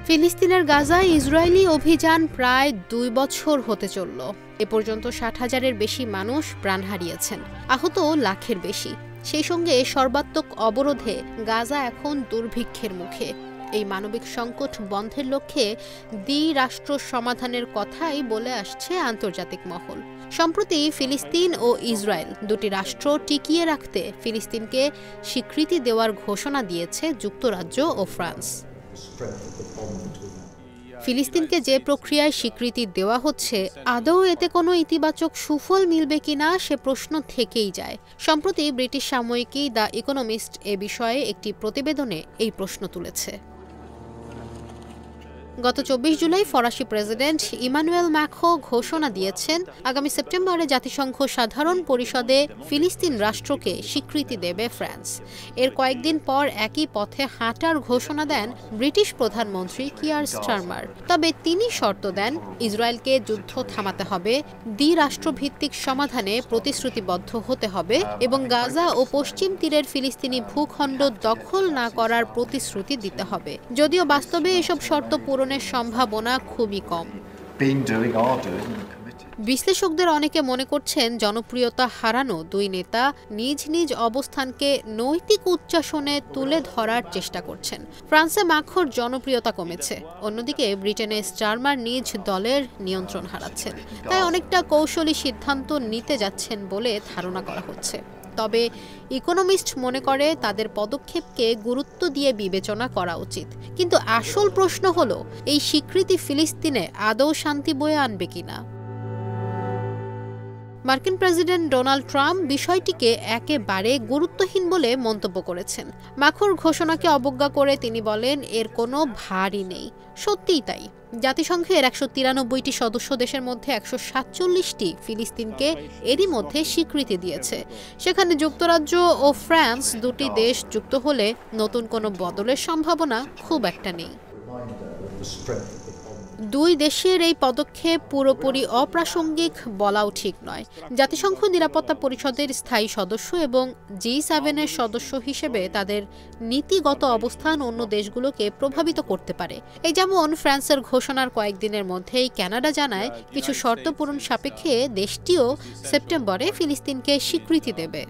ফিলিস্তিনের গাজায় ইসরায়েলি অভিযান প্রায় ২ বছর হতে চলল। এ পর্যন্ত ৬০,০০০-এর বেশি মানুষ প্রাণ হারিয়েছেন, আহত লাখের বেশি। সেই সঙ্গে সর্বাত্মক অবরোধে গাজা এখন দুর্ভিক্ষের মুখে। এই মানবিক সংকট বন্ধের লক্ষ্যে দ্বিরাষ্ট্র সমাধানের কথাই বলে আসছে আন্তর্জাতিক মহল। সম্প্রতি ফিলিস্তিন ও ইসরায়েল দুটি রাষ্ট্র টিকিয়ে রাখতে ফিলিস্তিনকে স্বীকৃতি দেওয়ার ঘোষণা দিয়েছে যুক্তরাজ্য ও ফ্রান্স। ফিলিস্তিনকে যে প্রক্রিয়ায় স্বীকৃতি দেওয়া হচ্ছে, আদৌ এতে কোনো ইতিবাচক সুফল মিলবে কিনা সে প্রশ্ন থেকেই যায়। সম্প্রতি ব্রিটিশ সাময়িকী দ্য ইকোনমিস্ট এ বিষয়ে একটি প্রতিবেদনে এই প্রশ্ন তুলেছে। গত ২৪ জুলাই ফরাসি প্রেসিডেন্ট ইমানুয়েল ম্যাক্রো ঘোষণা দিয়েছেন, আগামী সেপ্টেম্বরে জাতিসংঘ সাধারণ পরিষদে ফিলিস্তিন রাষ্ট্রকে স্বীকৃতি দেবে ফ্রান্স। এর কয়েকদিন পর একই পথে হাঁটার ঘোষণা দেন ব্রিটিশ প্রধানমন্ত্রী কিয়ার স্টারমার। তবে তিনি শর্ত দেন, ইসরায়েলকে যুদ্ধ থামাতে হবে, দ্বিরাষ্ট্রভিত্তিক সমাধানে প্রতিশ্রুতিবদ্ধ হতে হবে এবং গাজা ও পশ্চিম তীরের ফিলিস্তিনি ভূখণ্ড দখল না করার প্রতিশ্রুতি দিতে হবে। যদিও বাস্তবে এসব শর্ত পূরণের সম্ভাবনা খুবই কম। বিশ্লেষকদের অনেকে মনে করছেন, জনপ্রিয়তা হারানো দুই নেতা নিজ নিজ অবস্থানকে নৈতিক উচ্চাসনে তুলে ধরার চেষ্টা করছেন। ফ্রান্সে ম্যাক্রোর জনপ্রিয়তা কমেছে, অন্যদিকে ব্রিটেনে স্টারমার নিজ দলের নিয়ন্ত্রণ হারাচ্ছেন। তাই অনেকটা কৌশলী সিদ্ধান্ত নিতে যাচ্ছেন বলে ধারণা করা হচ্ছে। তবে ইকোনমিস্ট মনে করে তাদের পদক্ষেপকে গুরুত্ব দিয়ে বিবেচনা করা উচিত। কিন্তু আসল প্রশ্ন হলো, এই স্বীকৃতি ফিলিস্তিনে আদৌ শান্তি বয়ে আনবে কিনা। মার্কিন প্রেসিডেন্ট ডোনাল্ড ট্রাম্প বিষয়টিকে একেবারে গুরুত্বহীন বলে মন্তব্য করেছেন। ম্যাক্রোর ঘোষণাকে অবজ্ঞা করে তিনি বলেন, এর কোনো ভারই নেই। সত্যিই তাই। জাতিসংঘের ১৯৩টি সদস্য দেশের মধ্যে ১৪৭টি ফিলিস্তিনকে এরই মধ্যে স্বীকৃতি দিয়েছে। সেখানে যুক্তরাজ্য ও ফ্রান্স দুটি দেশ যুক্ত হলে নতুন কোনো বদলের সম্ভাবনা খুব একটা নেই। দুই দেশের এই পদক্ষেপ পুরোপুরি অপ্রাসঙ্গিক বলাও ঠিক নয়। জাতিসংঘ নিরাপত্তা পরিষদের স্থায়ী সদস্য এবং G7-এর সদস্য হিসেবে তাদের নীতিগত অবস্থান অন্য দেশগুলোকে প্রভাবিত করতে পারে। এই যেমন ফ্রান্সের ঘোষণার কয়েকদিনের মধ্যেই কানাডা জানায়, কিছু শর্ত পূরণ সাপেক্ষে দেশটিও সেপ্টেম্বরে ফিলিস্তিনকে স্বীকৃতি দেবে।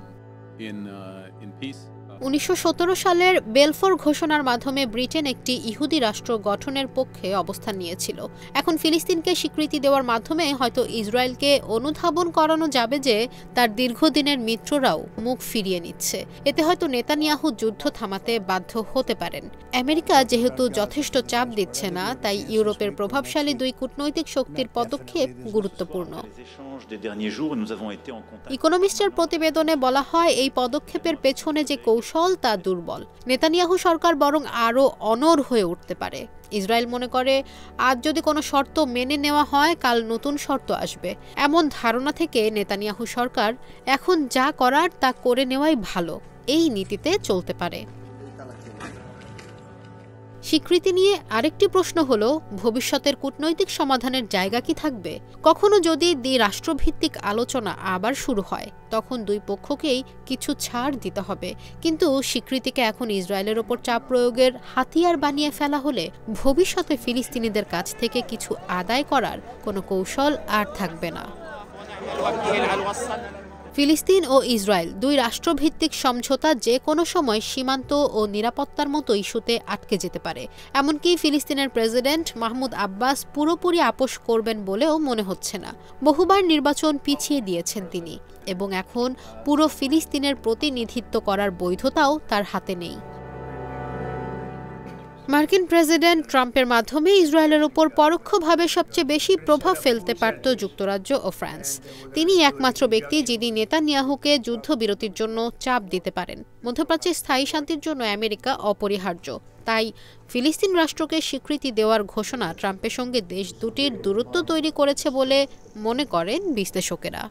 ১৯১৭ সালের বেলফোর ঘোষণার মাধ্যমে ব্রিটেন একটি ইহুদি রাষ্ট্র গঠনের পক্ষে অবস্থান নিয়েছিল। এখন ফিলিস্তিনকে স্বীকৃতি দেওয়ার মাধ্যমে হয়তো ইসরায়েলকে অনুধাবন করানো যাবে যে তার দীর্ঘদিনের মিত্ররাও মুখ ফিরিয়ে নিচ্ছে। এতে হয়তো নেতানিয়াহু যুদ্ধ থামাতে বাধ্য হতে পারেন। আমেরিকা যেহেতু যথেষ্ট চাপ দিচ্ছে না, তাই ইউরোপের প্রভাবশালী দুই কূটনৈতিক শক্তির পদক্ষেপ গুরুত্বপূর্ণ। ইকোনমিস্টের প্রতিবেদনে বলা হয়, এই পদক্ষেপের পেছনে যে কৌশল তা দুর্বল। নেতানিয়াহু সরকার বরং আরও অনড় হয়ে উঠতে পারে। ইসরায়েল মনে করে, আজ যদি কোনো শর্ত মেনে নেওয়া হয়, কাল নতুন শর্ত আসবে। এমন ধারণা থেকে নেতানিয়াহু সরকার এখন যা করার তা করে নেওয়াই ভালো, এই নীতিতে চলতে পারে। স্বীকৃতি নিয়ে আরেকটি প্রশ্ন হলো, ভবিষ্যতের কূটনৈতিক সমাধানের জায়গা কি থাকবে? কখনো যদি দ্বিরাষ্ট্রভিত্তিক আলোচনা আবার শুরু হয়, তখন দুই পক্ষকেই কিছু ছাড় দিতে হবে। কিন্তু স্বীকৃতিকে এখন ইসরায়েলের ওপর চাপ প্রয়োগের হাতিয়ার বানিয়ে ফেলা হলে ভবিষ্যতে ফিলিস্তিনিদের কাছ থেকে কিছু আদায় করার কোনো কৌশল আর থাকবে না। ফিলিস্তিন ও ইসরায়েল দুই রাষ্ট্রভিত্তিক সমঝোতা যে কোনো সময় সীমান্ত ও নিরাপত্তার মতো ইস্যুতে আটকে যেতে পারে। এমনকি ফিলিস্তিনের প্রেসিডেন্ট মাহমুদ আব্বাস পুরোপুরি আপোষ করবেন বলেও মনে হচ্ছে না। বহুবার নির্বাচন পিছিয়ে দিয়েছেন তিনি, এবং এখন পুরো ফিলিস্তিনের প্রতিনিধিত্ব করার বৈধতাও তার হাতে নেই। মার্কিন প্রেসিডেন্ট ট্রাম্পের মাধ্যমে ইসরায়েলের উপর পরোক্ষভাবে সবচেয়ে বেশি প্রভাব ফেলতে পারত যুক্তরাজ্য ও ফ্রান্স। তিনি একমাত্র ব্যক্তি যিনি নেতানিয়াহুকে যুদ্ধবিরতির জন্য চাপ দিতে পারেন। মধ্যপ্রাচ্যে স্থায়ী শান্তির জন্য আমেরিকা অপরিহার্য। তাই ফিলিস্তিন রাষ্ট্রকে স্বীকৃতি দেওয়ার ঘোষণা ট্রাম্পের সঙ্গে দেশ দুটির দূরত্ব তৈরি করেছে বলে মনে করেন বিশ্লেষকেরা।